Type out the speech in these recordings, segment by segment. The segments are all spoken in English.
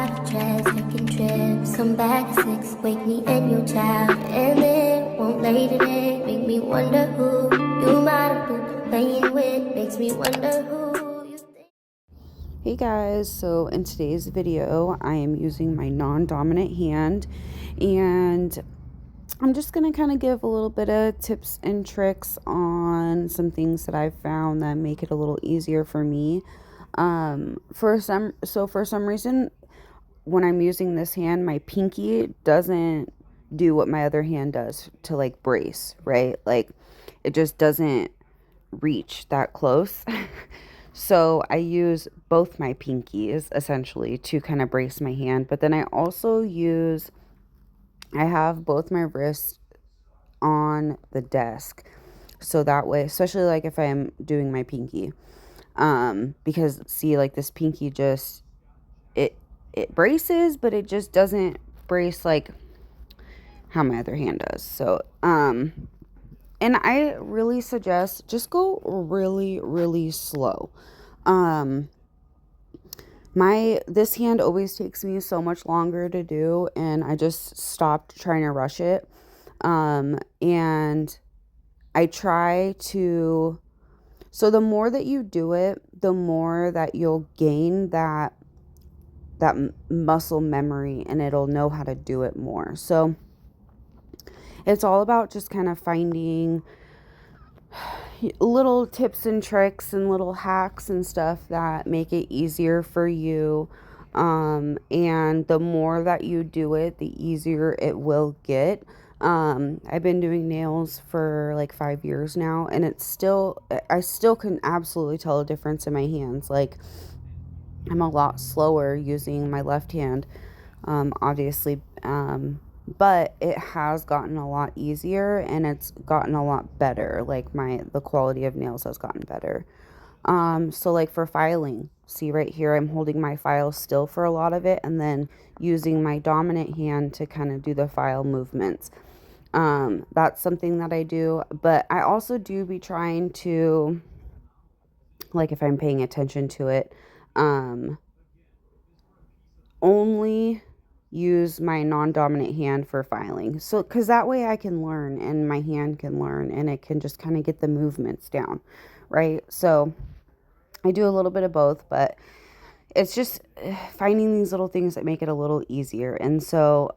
private jets, taking trips. Come back at 6, wake me and your child. And then won't lay today, make me wonder who you might have been playing with. Makes me wonder who you think. Hey guys, so in today's video I am using my non-dominant hand, and I'm just going to kind of give a little bit of tips and tricks on some things that I've found that make it a little easier for me. For some reason, when I'm using this hand, my pinky doesn't do what my other hand does to like brace, right? Like it just doesn't reach that close. So I use both my pinkies essentially to kind of brace my hand, but then I have both my wrists on the desk. So that way, especially like if I'm doing my pinky, because see, like this pinky just, it, it braces, but it just doesn't brace like how my other hand does. So, and I really suggest just go really, really slow. Um, this hand always takes me so much longer to do, and I just stopped trying to rush it. And I try to, so the more that you do it, the more that you'll gain that muscle memory, and it'll know how to do it more. So it's all about just kind of finding little tips and tricks and little hacks and stuff that make it easier for you. And the more that you do it, the easier it will get. I've been doing nails for like 5 years now, and I still can absolutely tell a difference in my hands. Like I'm a lot slower using my left hand, obviously. But it has gotten a lot easier, and it's gotten a lot better. Like the quality of nails has gotten better. So like for filing, see right here, I'm holding my file still for a lot of it, and then using my dominant hand to kind of do the file movements. That's something that I do, but I also do be trying to, like if I'm paying attention to it, only use my non-dominant hand for filing. So, because that way I can learn and my hand can learn, and it can just kind of get the movements down, right? So I do a little bit of both, but it's just finding these little things that make it a little easier. And so,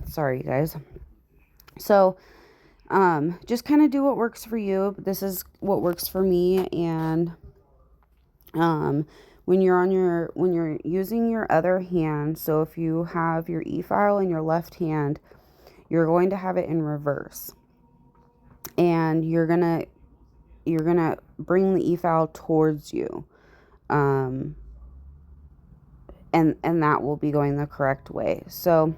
sorry guys. So, just kind of do what works for you. This is what works for me. And, when you're using your other hand, so if you have your e-file in your left hand, you're going to have it in reverse, and you're gonna bring the e-file towards you, and that will be going the correct way. So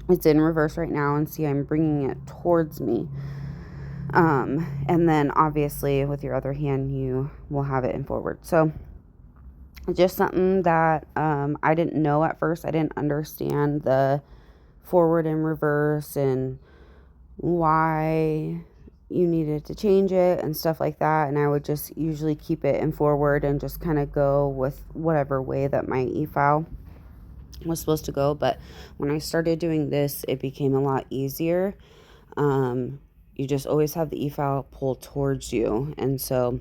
it's in reverse right now, and see, I'm bringing it towards me. And then obviously with your other hand, you will have it in forward. So just something that I didn't know at first. I didn't understand the forward and reverse and why you needed to change it and stuff like that. And I would just usually keep it in forward and just kind of go with whatever way that my e-file was supposed to go. But when I started doing this, it became a lot easier. You just always have the e-file pulled towards you. And so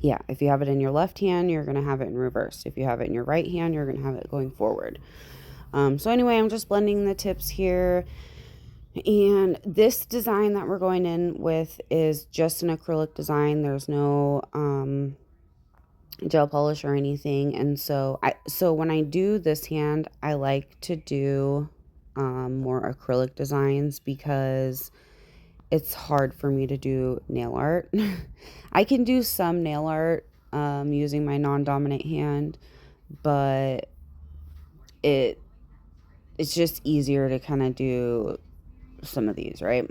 yeah, if you have it in your left hand, you're going to have it in reverse. If you have it in your right hand, you're going to have it going forward. So anyway, I'm just blending the tips here. And this design that we're going in with is just an acrylic design. There's no gel polish or anything. And so when I do this hand, I like to do more acrylic designs, because it's hard for me to do nail art. I can do some nail art using my non-dominant hand, but it's just easier to kind of do some of these, right?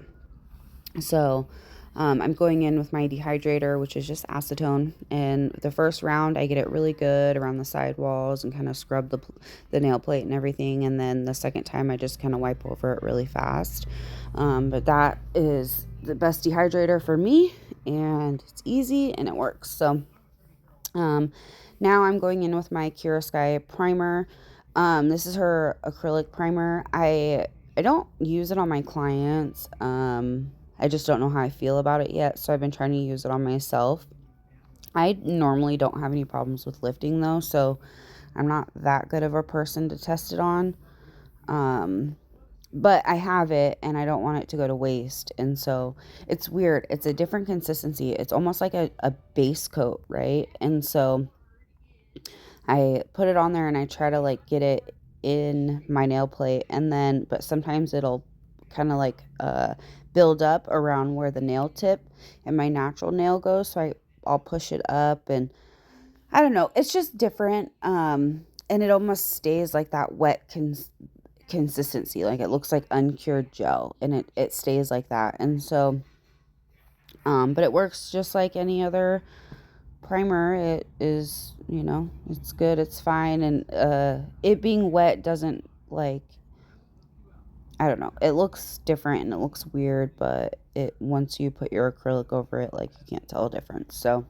So I'm going in with my dehydrator, which is just acetone. And the first round, I get it really good around the sidewalls and kind of scrub the nail plate and everything. And then the second time, I just kind of wipe over it really fast. But that is the best dehydrator for me, and it's easy and it works. So Um, Now I'm going in with my Kira Sky primer. This is her acrylic primer. I don't use it on my clients. I just don't know how I feel about it yet, so I've been trying to use it on myself. I normally don't have any problems with lifting though, so I'm not that good of a person to test it on. Um, but I have it and I don't want it to go to waste. And so it's weird. It's a different consistency. It's almost like a base coat, right? And so I put it on there and I try to like get it in my nail plate, and then but sometimes it'll kind of like build up around where the nail tip and my natural nail goes, so I'll push it up, and I don't know, it's just different. And it almost stays like that wet consistency, like it looks like uncured gel, and it stays like that. And so but it works just like any other primer. It is, it's good, it's fine. And it being wet doesn't, like, I don't know, it looks different and it looks weird, but it once you put your acrylic over it, like, you can't tell a difference. So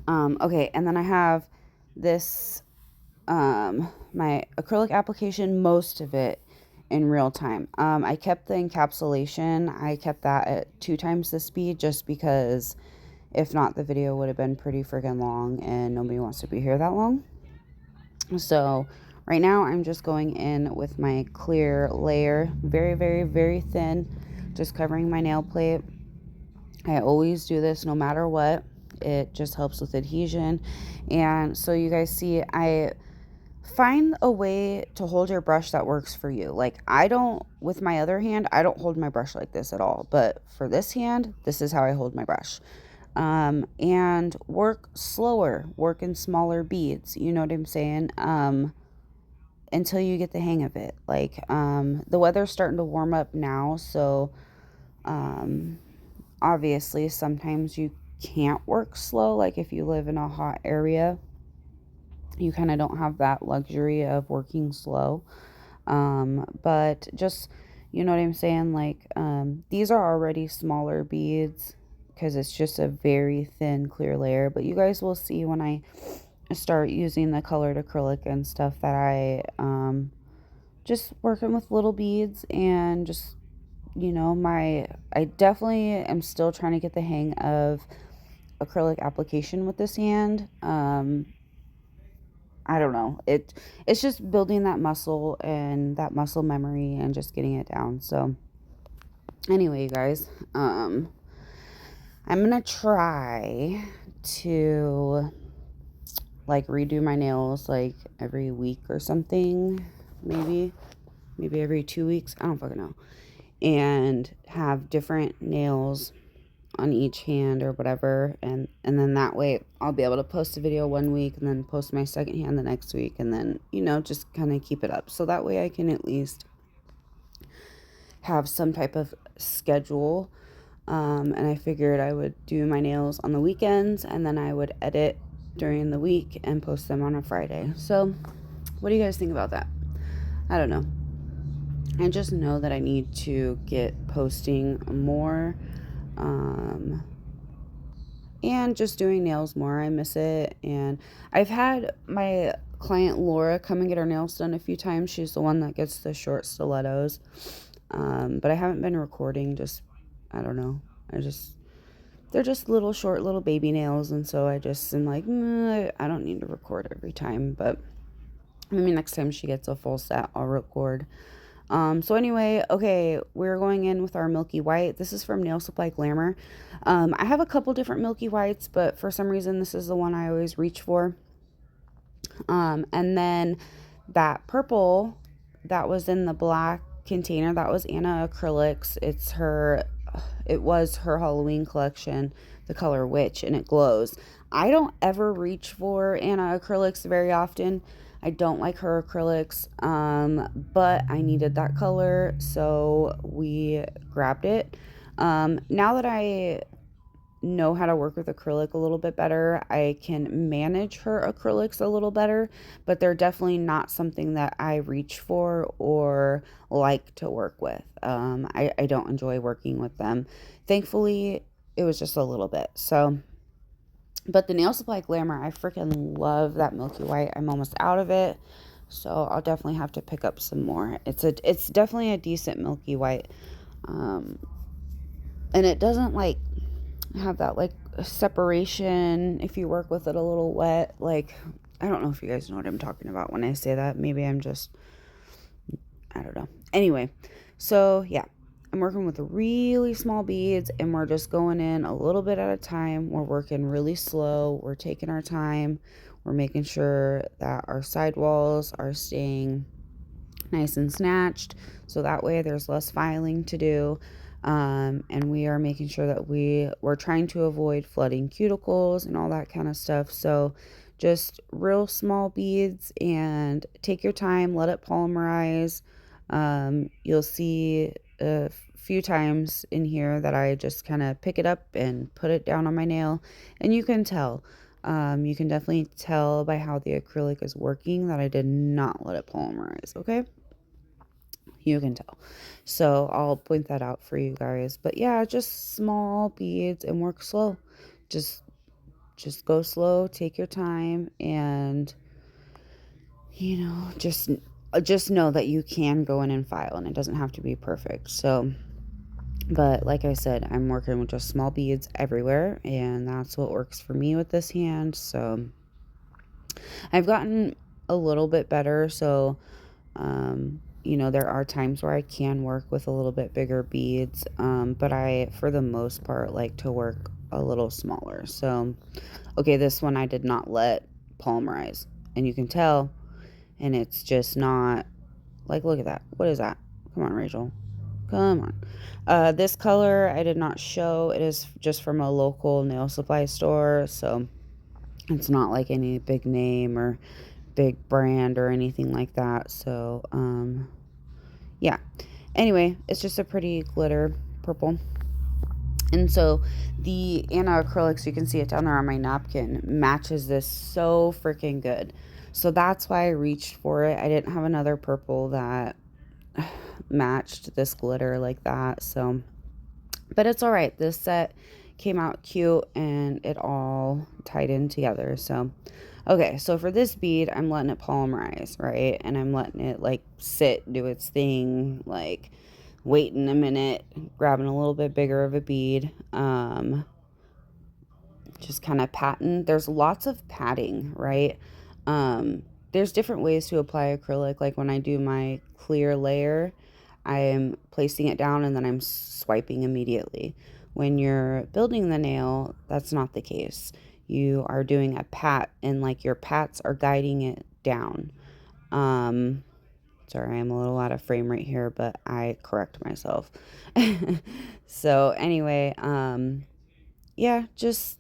okay, and then I have this my acrylic application, most of it in real time. I kept the encapsulation, I kept that at 2 times the speed, just because if not, the video would have been pretty friggin' long and nobody wants to be here that long. So right now I'm just going in with my clear layer, very, very, very thin, just covering my nail plate. I always do this no matter what. It just helps with adhesion. And so you guys see, I find a way to hold your brush that works for you. Like, I don't, with my other hand, I don't hold my brush like this at all. But for this hand, this is how I hold my brush. And work slower, work in smaller beads. You know what I'm saying? Until you get the hang of it. Like, the weather's starting to warm up now. So, um, obviously, sometimes you can't work slow. Like, if you live in a hot area, you kind of don't have that luxury of working slow. But just, you know what I'm saying? Like, these are already smaller beads because it's just a very thin clear layer. But you guys will see when I start using the colored acrylic and stuff that just working with little beads, and just, I definitely am still trying to get the hang of acrylic application with this hand. I don't know. It's just building that muscle and that muscle memory and just getting it down. So anyway, you guys, I'm gonna try to like redo my nails like every week or something, maybe every 2 weeks. I don't fucking know. And have different nails on each hand or whatever, and then that way I'll be able to post a video one week and then post my second hand the next week, and then just kind of keep it up, so that way I can at least have some type of schedule. And I figured I would do my nails on the weekends, and then I would edit during the week and post them on a Friday. So what do you guys think about that? I don't know. I just know that I need to get posting more, and just doing nails more. I miss it. And I've had my client Laura come and get her nails done a few times. She's the one that gets the short stilettos. But I haven't been recording. Just, I don't know. They're just little short little baby nails. And so I just am like, I don't need to record every time. But maybe next time she gets a full set, I'll record. So anyway, okay, we're going in with our Milky White. This is from Nail Supply Glamour. I have a couple different Milky Whites, but for some reason, this is the one I always reach for. And then that purple that was in the black container, that was Anna Acrylics. It was her Halloween collection, the color Witch, and it glows. I don't ever reach for Anna Acrylics very often. I don't like her acrylics, but I needed that color, so we grabbed it. Now that I know how to work with acrylic a little bit better, I can manage her acrylics a little better, but they're definitely not something that I reach for or like to work with. I don't enjoy working with them. Thankfully, it was just a little bit. So But the Nail Supply Glamour, I freaking love that milky white. I'm almost out of it, so I'll definitely have to pick up some more. It's definitely a decent milky white, um, and it doesn't like have that like separation if you work with it a little wet. Like, I don't know if you guys know what I'm talking about when I say that. Maybe I'm just, I don't know. Anyway, so yeah, I'm working with really small beads and we're just going in a little bit at a time. We're working really slow. We're taking our time. We're making sure that our sidewalls are staying nice and snatched, so that way there's less filing to do. And we are making sure that we're trying to avoid flooding cuticles and all that kind of stuff. So just real small beads, and take your time, let it polymerize. You'll see a few times in here that I just kind of pick it up and put it down on my nail, and you can tell. You can definitely tell by how the acrylic is working that I did not let it polymerize, okay? You can tell. So I'll point that out for you guys. But yeah, just small beads and work slow. Just just go slow, take your time, and just know that you can go in and file and it doesn't have to be perfect. So, but like I said, I'm working with just small beads everywhere, and that's what works for me with this hand. So I've gotten a little bit better. So there are times where I can work with a little bit bigger beads, but I, for the most part, like to work a little smaller. So, okay, this one I did not let polymerize, and you can tell, and it's just not, like, look at that. What is that? Come on, Rachel. Come on. This color I did not show. It is just from a local nail supply store, so it's not like any big name or big brand or anything like that. So, yeah. Anyway, it's just a pretty glitter purple. And so the Anna acrylics, you can see it down there on my napkin, matches this so freaking good. So that's why I reached for it. I didn't have another purple that matched this glitter like that. So, but it's all right. This set came out cute and it all tied in together. So, okay, so for this bead, I'm letting it polymerize, right? And I'm letting it like sit, do its thing, like waiting a minute, grabbing a little bit bigger of a bead. Just kind of patting. There's lots of patting, right? There's different ways to apply acrylic. Like when I do my clear layer, I'm placing it down and then I'm swiping immediately. When you're building the nail, that's not the case. You are doing a pat, and like your pats are guiding it down. Um, Sorry, I'm a little out of frame right here, but I correct myself. So anyway, yeah, just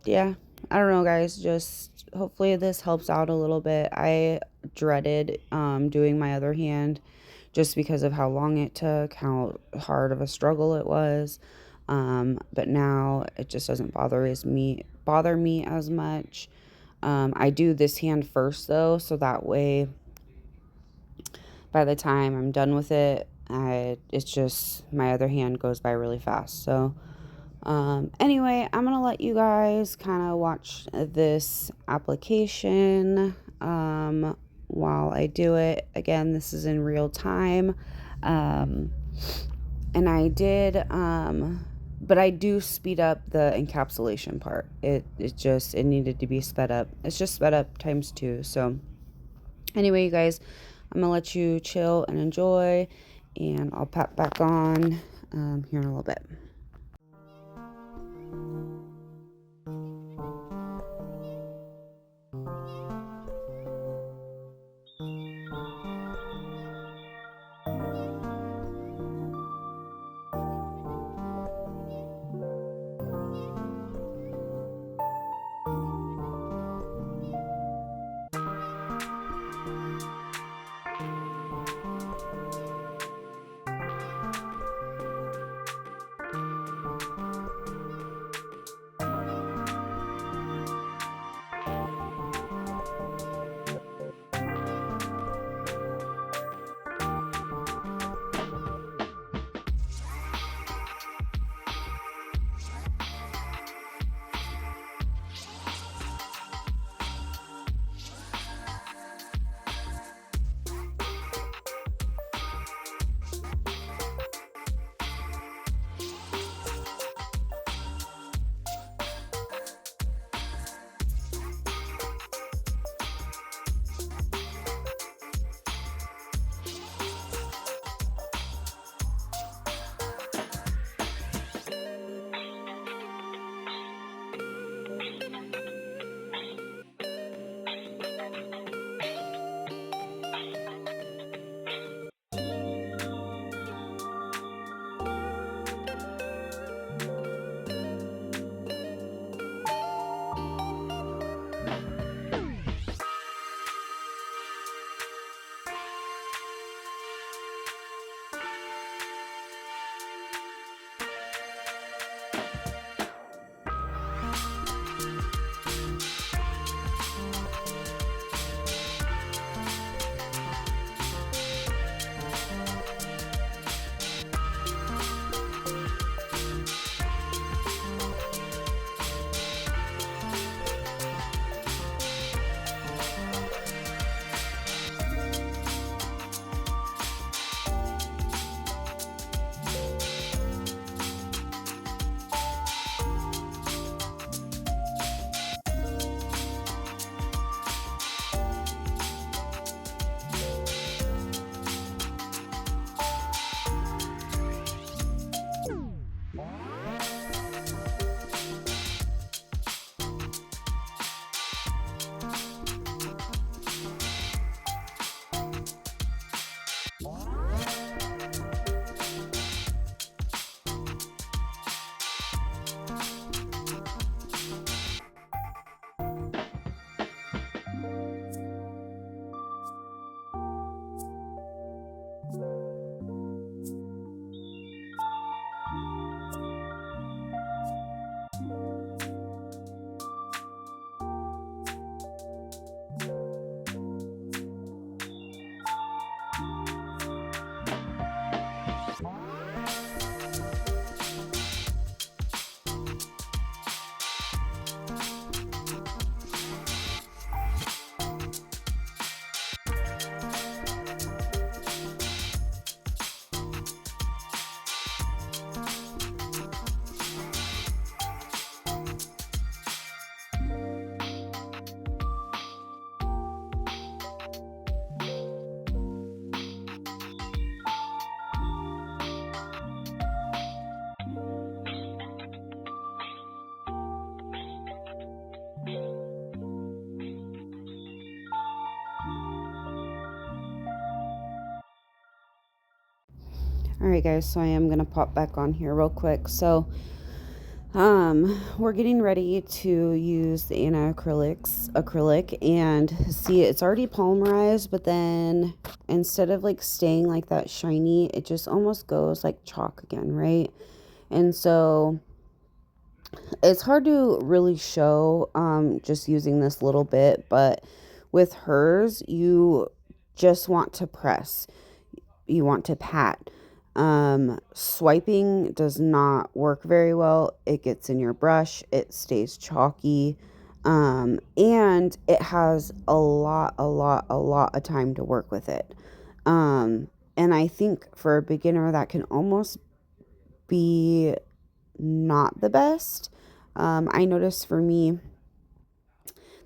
yeah, I don't know, guys. Just hopefully this helps out a little bit. I dreaded doing my other hand just because of how long it took, how hard of a struggle it was. But now it just doesn't bother me as much. I do this hand first though, so that way by the time I'm done with it, it's just my other hand goes by really fast. So anyway, I'm gonna let you guys kind of watch this application while I do it. Again, this is in real time. Um, and I did, but I do speed up the encapsulation part. It needed to be sped up. It's just sped up times two. So anyway, you guys, I'm gonna let you chill and enjoy, and I'll pop back on here in a little bit. All right, guys, so I am going to pop back on here real quick. So, we're getting ready to use the acrylic, and see, it's already polymerized, but then instead of like staying like that shiny, it just almost goes like chalk again, right? And so it's hard to really show just using this little bit, but with hers, you just want to press, you want to pat. Swiping does not work very well. It gets in your brush, it stays chalky, and it has a lot of time to work with it. And I think for a beginner that can almost be not the best. I noticed for me,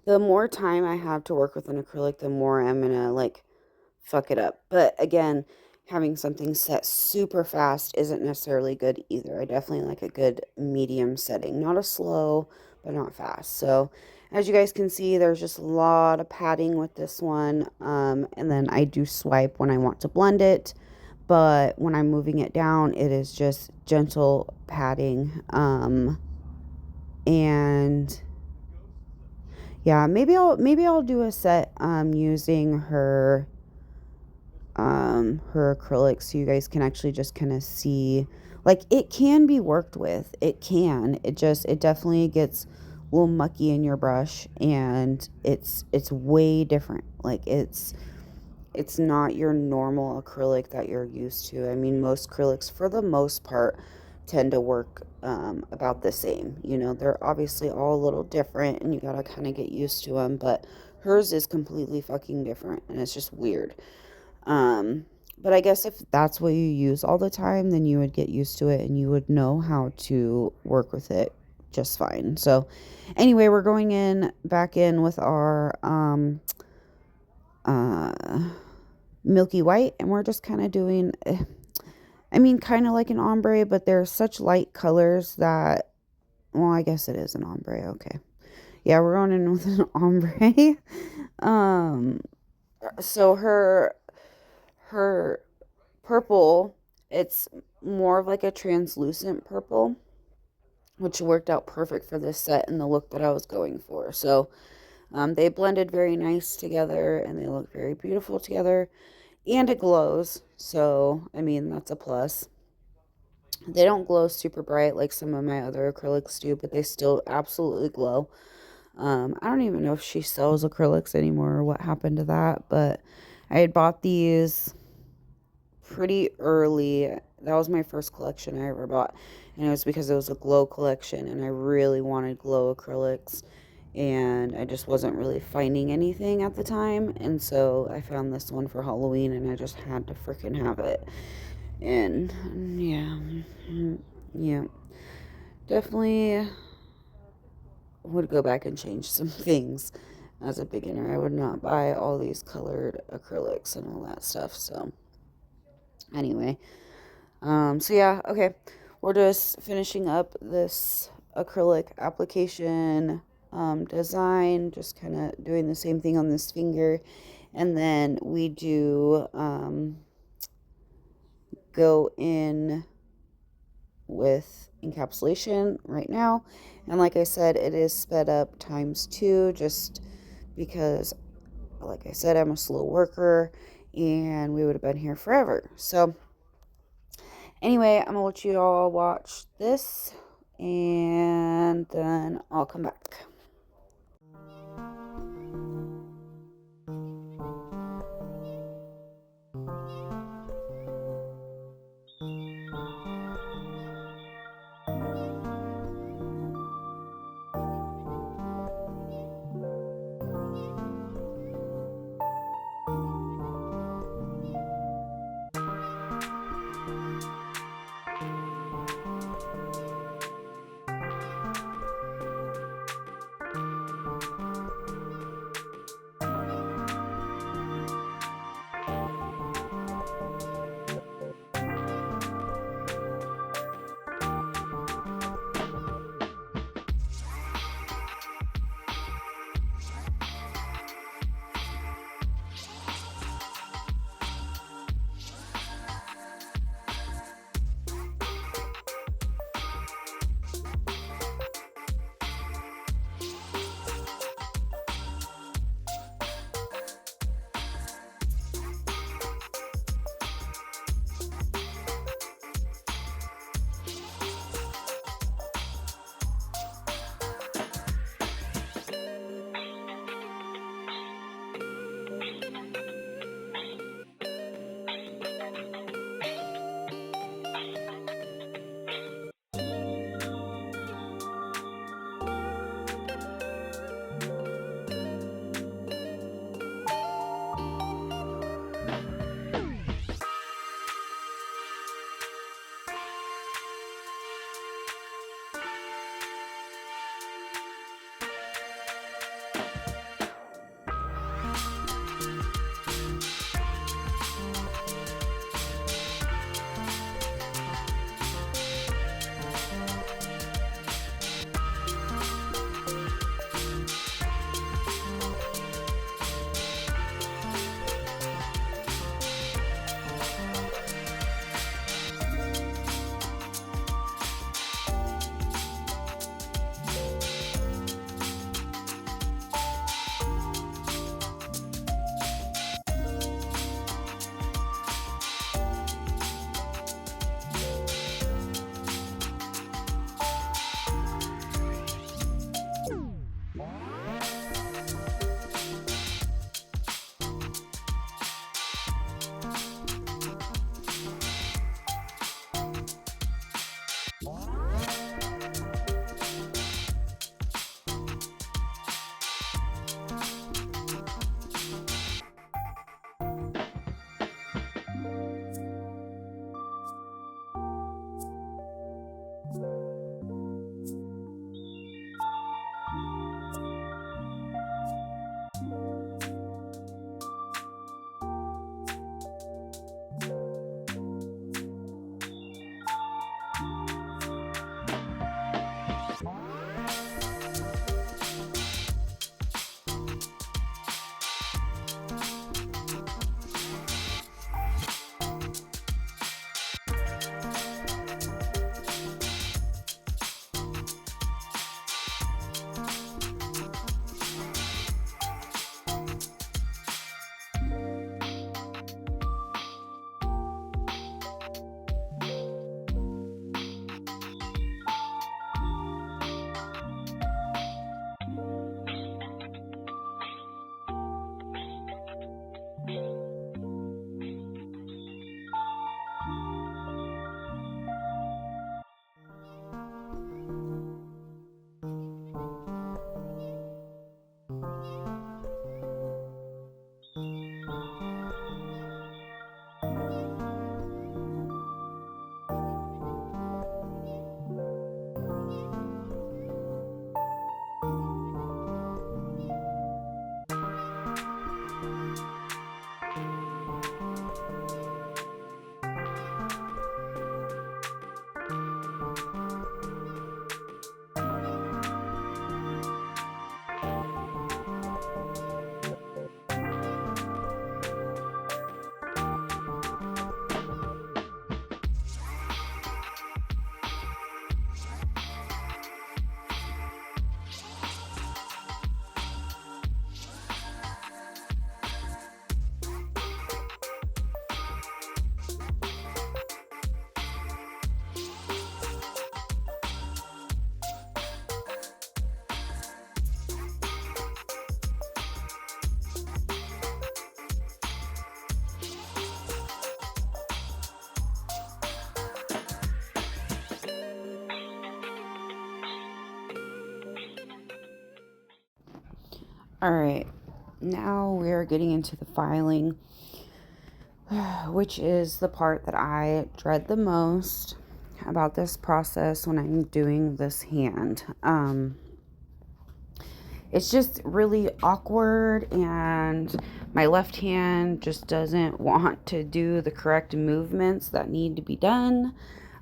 the more time I have to work with an acrylic, the more I'm gonna like fuck it up. But again, having something set super fast isn't necessarily good either. I definitely like a good medium setting, not a slow, but not fast. So as you guys can see, there's just a lot of padding with this one. And then I do swipe when I want to blend it. But when I'm moving it down, it is just gentle padding. And yeah, maybe I'll do a set using her acrylics so you guys can actually just kind of see, like, it can be worked with. It definitely gets a little mucky in your brush, and it's way different. Like, it's not your normal acrylic that you're used to. I mean, most acrylics for the most part tend to work about the same. You know, they're obviously all a little different, and you gotta kind of get used to them, but hers is completely fucking different, and it's just weird. But I guess if that's what you use all the time, then you would get used to it and you would know how to work with it just fine. So anyway, we're going back in with our uh milky white, and we're just kind of doing, I mean, kind of like an ombre, but they're such light colors that, well, I guess it is an ombre. Okay. Yeah, we're going in with an ombre. um so her purple, it's more of like a translucent purple, which worked out perfect for this set and the look that I was going for. So they blended very nice together, and they look very beautiful together, and it glows. So I mean, that's a plus. They don't glow super bright like some of my other acrylics do, but they still absolutely glow. I don't even know if she sells acrylics anymore or what happened to that, but I had bought these pretty early. That was my first collection I ever bought, and it was because it was a glow collection, and I really wanted glow acrylics, and I just wasn't really finding anything at the time, and so I found this one for Halloween, and I just had to freaking have it. And yeah, definitely would go back and change some things. As a beginner, I would not buy all these colored acrylics and all that stuff. So anyway, so yeah, okay, we're just finishing up this acrylic application design, just kind of doing the same thing on this finger, and then we do go in with encapsulation right now. And like I said, it is sped up ×2, just because, like I said, I'm a slow worker and we would have been here forever. So anyway, I'm gonna let you all watch this, and then I'll come back. All right, now we're getting into the filing, which is the part that I dread the most about this process when I'm doing this hand. It's just really awkward, and my left hand just doesn't want to do the correct movements that need to be done.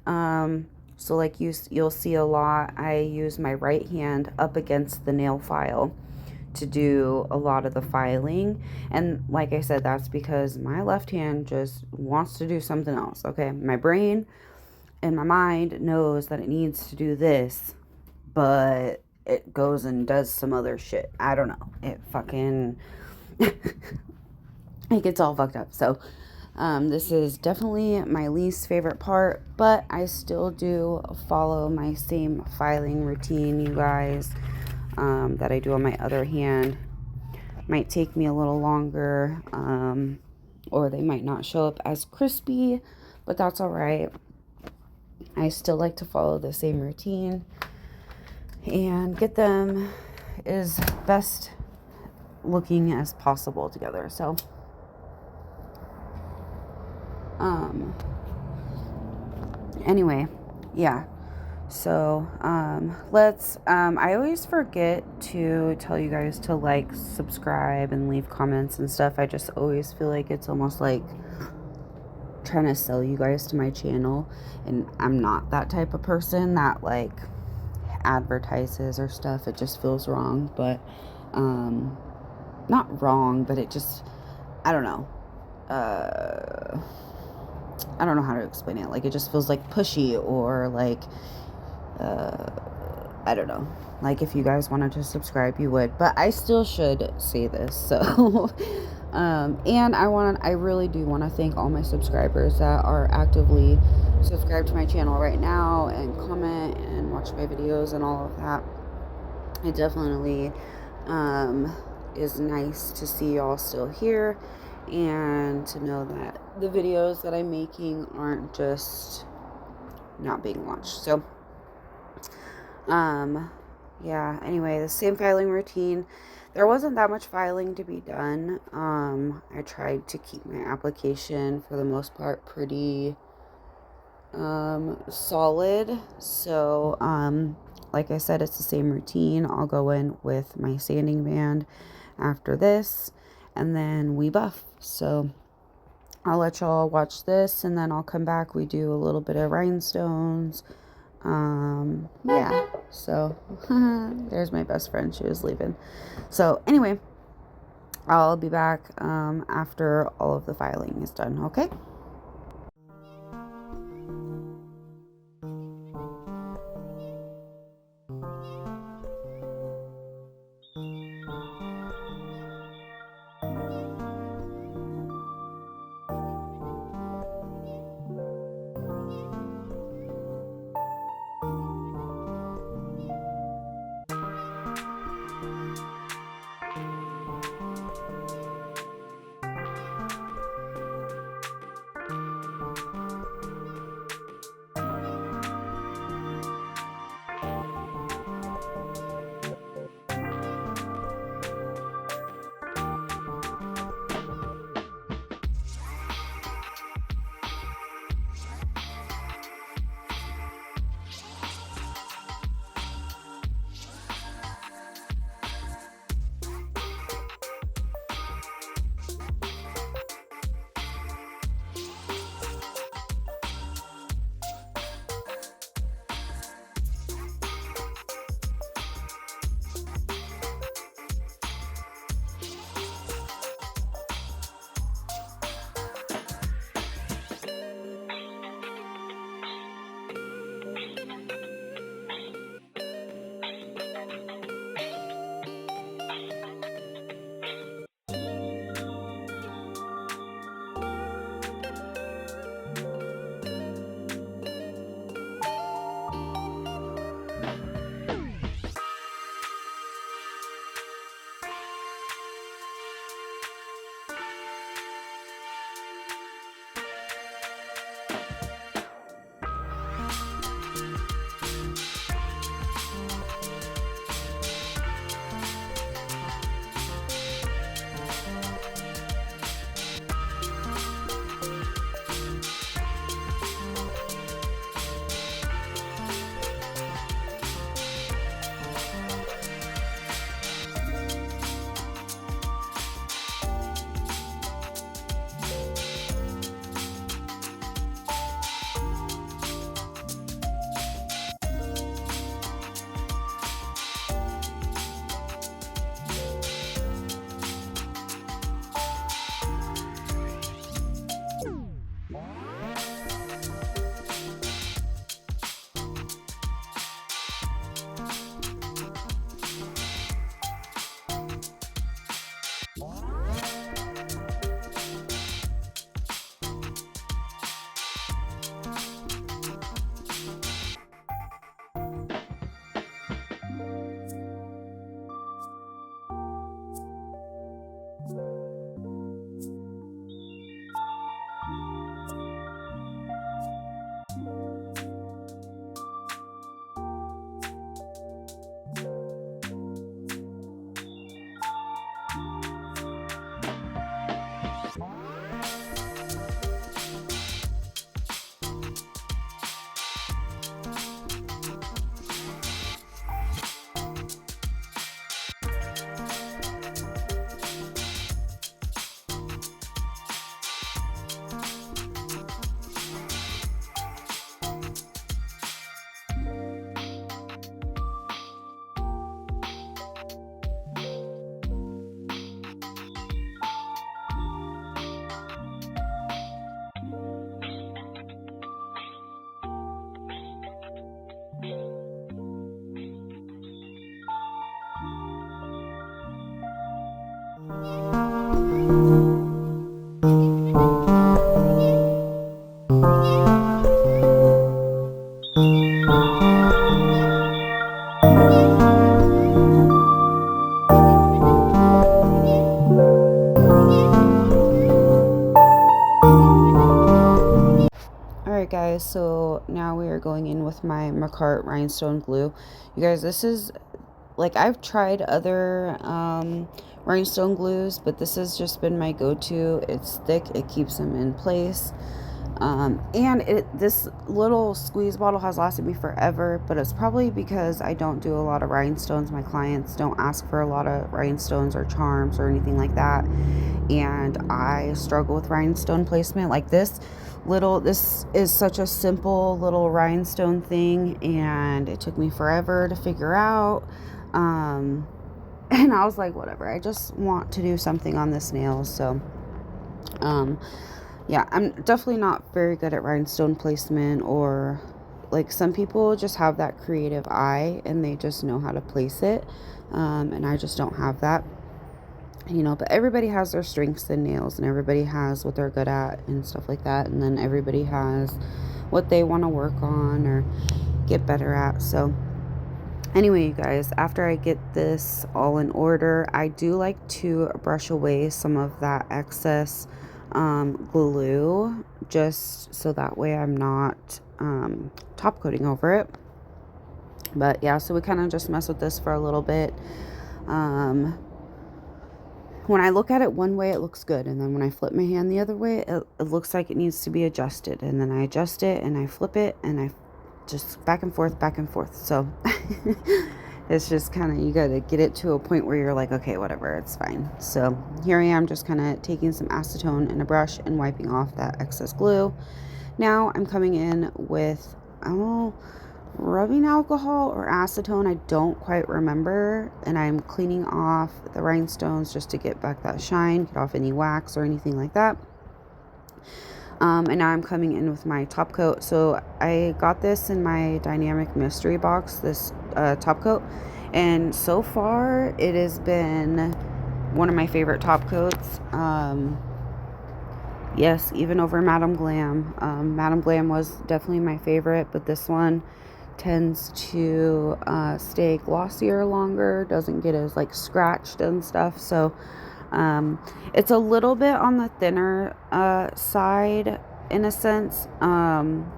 So like you'll see a lot, I use my right hand up against the nail file to do a lot of the filing. And like I said, that's because my left hand just wants to do something else. Okay, my brain and my mind knows that it needs to do this, but it goes and does some other shit. I don't know. It fucking it gets all fucked up. So this is definitely my least favorite part, but I still do follow my same filing routine, you guys, that I do on my other hand. Might take me a little longer, or they might not show up as crispy, but that's all right. I still like to follow the same routine and get them as best looking as possible together. So anyway, yeah, so let's I always forget to tell you guys to like, subscribe, and leave comments and stuff. I just always feel like it's almost like trying to sell you guys to my channel, and I'm not that type of person that like advertises or stuff. It just feels wrong, but not wrong, but it just, I don't know, I don't know how to explain it. Like, it just feels like pushy, or like I don't know. Like, if you guys wanted to subscribe, you would, but I still should say this. So and I really do want to thank all my subscribers that are actively subscribed to my channel right now and comment and watch my videos and all of that. It definitely is nice to see y'all still here, and to know that the videos that I'm making aren't just not being watched. So yeah, anyway, the same filing routine. There wasn't that much filing to be done. I tried to keep my application for the most part pretty solid. So like I said, it's the same routine. I'll go in with my sanding band after this, and then we buff. So I'll let y'all watch this, and then I'll come back. We do a little bit of rhinestones. Yeah, so there's my best friend. She was leaving. So anyway, I'll be back after all of the filing is done. Okay. Alright guys, so now we are going in with my Macart rhinestone glue. You guys, this is, like, I've tried other rhinestone glues, but this has just been my go-to. It's thick, it keeps them in place. And this little squeeze bottle has lasted me forever, but it's probably because I don't do a lot of rhinestones. My clients don't ask for a lot of rhinestones or charms or anything like that, and I struggle with rhinestone placement. Like this is such a simple little rhinestone thing, and it took me forever to figure out. And I was like, whatever, I just want to do something on this nail. So yeah, I'm definitely not very good at rhinestone placement, or like some people just have that creative eye and they just know how to place it. And I just don't have that, but everybody has their strengths in nails, and everybody has what they're good at and stuff like that. And then everybody has what they want to work on or get better at. So anyway, you guys, after I get this all in order, I do like to brush away some of that excess glue, just so that way I'm not top coating over it. But yeah, so we kind of just mess with this for a little bit. When I look at it one way, it looks good, and then when I flip my hand the other way, it looks like it needs to be adjusted, and then I adjust it and I flip it and I just back and forth. So it's just kind of, you got to get it to a point where you're like, okay, whatever, it's fine. So here I am, just kind of taking some acetone and a brush and wiping off that excess glue. Now I'm coming in with, rubbing alcohol or acetone, I don't quite remember, and I'm cleaning off the rhinestones just to get back that shine, get off any wax or anything like that. And now I'm coming in with my top coat. So I got this in my Dynamic Mystery box, this top coat, and so far it has been one of my favorite top coats. Yes, even over Madam Glam. Madam Glam was definitely my favorite, but this one tends to stay glossier longer, doesn't get as like scratched and stuff. So it's a little bit on the thinner side in a sense,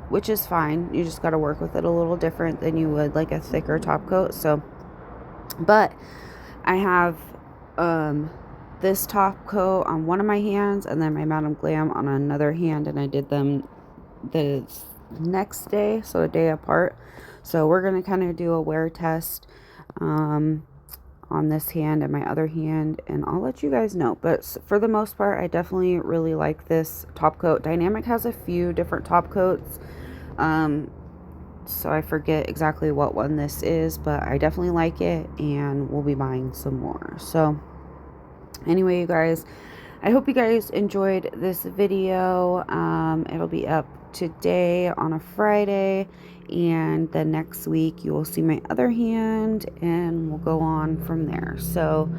which is fine. You just got to work with it a little different than you would like a thicker top coat. So, but I have this top coat on one of my hands and then my Madam Glam on another hand, and I did them the next day, so a day apart. So we're going to kind of do a wear test on this hand and my other hand, and I'll let you guys know. But for the most part, I definitely really like this top coat. Dynamic has a few different top coats, so I forget exactly what one this is, but I definitely like it, and we'll be buying some more. So anyway, you guys, I hope you guys enjoyed this video. It'll be up today on a Friday, and the next week you will see my other hand, and we'll go on from there. So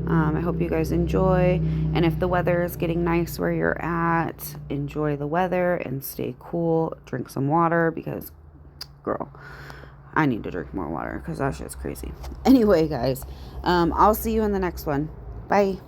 I hope you guys enjoy, and if the weather is getting nice where you're at, enjoy the weather and stay cool. Drink some water, because girl, I need to drink more water because that shit's crazy. Anyway, guys, I'll see you in the next one. Bye.